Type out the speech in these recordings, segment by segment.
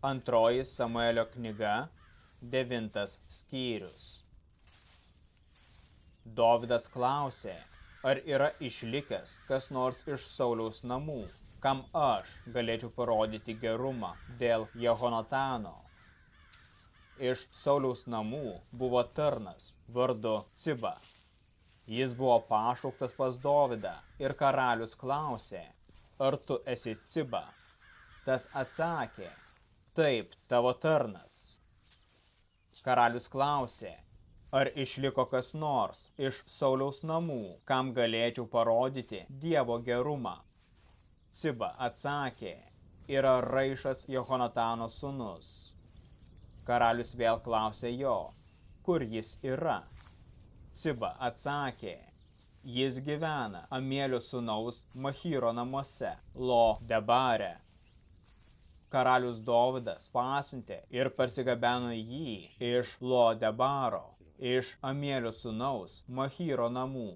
Antroji Samuelio knyga, 9 skyrius. Dovydas klausė, ar yra išlikęs kas nors iš Sauliaus namų, kam aš galėčiau parodyti gerumą dėl Jehonatano. Iš Sauliaus namų buvo tarnas vardu Ciba. Jis buvo pašauktas pas Dovydą ir karalius klausė, ar tu esi Ciba? Tas atsakė, taip, tavo tarnas. Karalius klausė, ar išliko kas nors iš Sauliaus namų, kam galėčiau parodyti Dievo gerumą. Ciba atsakė, yra Raišas Jehonatano sūnus. Karalius vėl klausė jo, kur jis yra. Ciba atsakė, jis gyvena Amielio sūnaus Machyro namuose, Lo Debare. Karalius Dovydas pasiuntė ir parsigabeno jį iš Lo Debaro, iš Amielio sūnaus Machyro namų.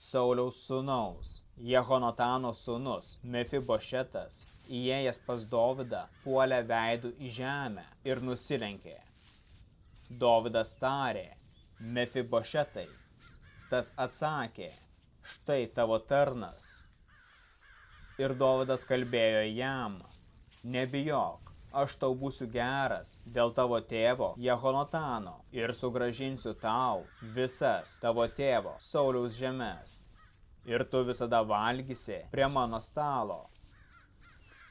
Sauliaus sūnaus, Jehonatano sūnus Mefibošetas, įėjęs pas Dovydą, puolė veidu į žemę ir nusilenkė. Dovydas tarė, Mefibošetai. Tas atsakė, štai tavo tarnas. Ir Dovydas kalbėjo jam, nebijok, aš tau būsiu geras dėl tavo tėvo Jehonatano ir sugrąžinsiu tau visas tavo tėvo Sauliaus žemes. Ir tu visada valgysi prie mano stalo.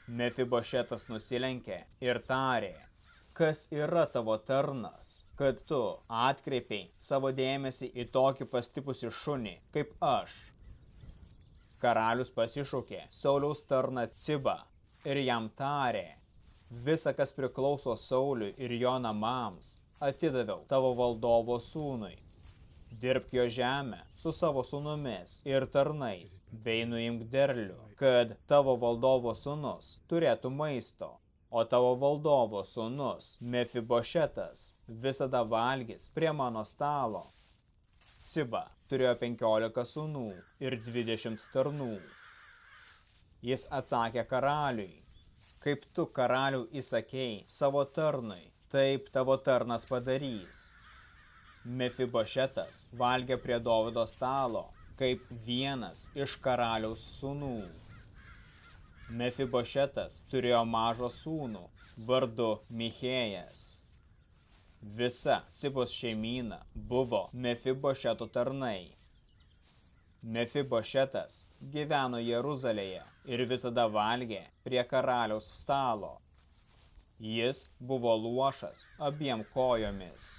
Mefibošetas nusilenkė ir tarė, kas yra tavo tarnas, kad tu atkreipiai savo dėmesį į tokį pastipusį šunį kaip aš. Karalius pasišaukė Sauliaus tarną Cibą ir jam tarė, visa, kas priklauso Sauliui ir jo namams, atidaviau tavo valdovo sūnui. Dirbk jo žemę su savo sūnumis ir tarnais, bei nuimk derlių, kad tavo valdovo sūnus turėtų maisto, o tavo valdovo sūnus Mefibošetas visada valgys prie mano stalo. Ciba turėjo 15 sūnų ir 20 tarnų. Jis atsakė karaliui, kaip tu karalių įsakei savo tarnui, taip tavo tarnas padarys. Mefibošetas valgė prie Dovydo stalo, kaip vienas iš karaliaus sūnų. Mefibošetas turėjo mažą sūnų, vardu Michėjas. Visa Cibos šeimyna buvo Mefibošeto tarnai. Mefibošetas gyveno Jeruzalėje ir visada valgė prie karaliaus stalo. Jis buvo luošas abiem kojomis.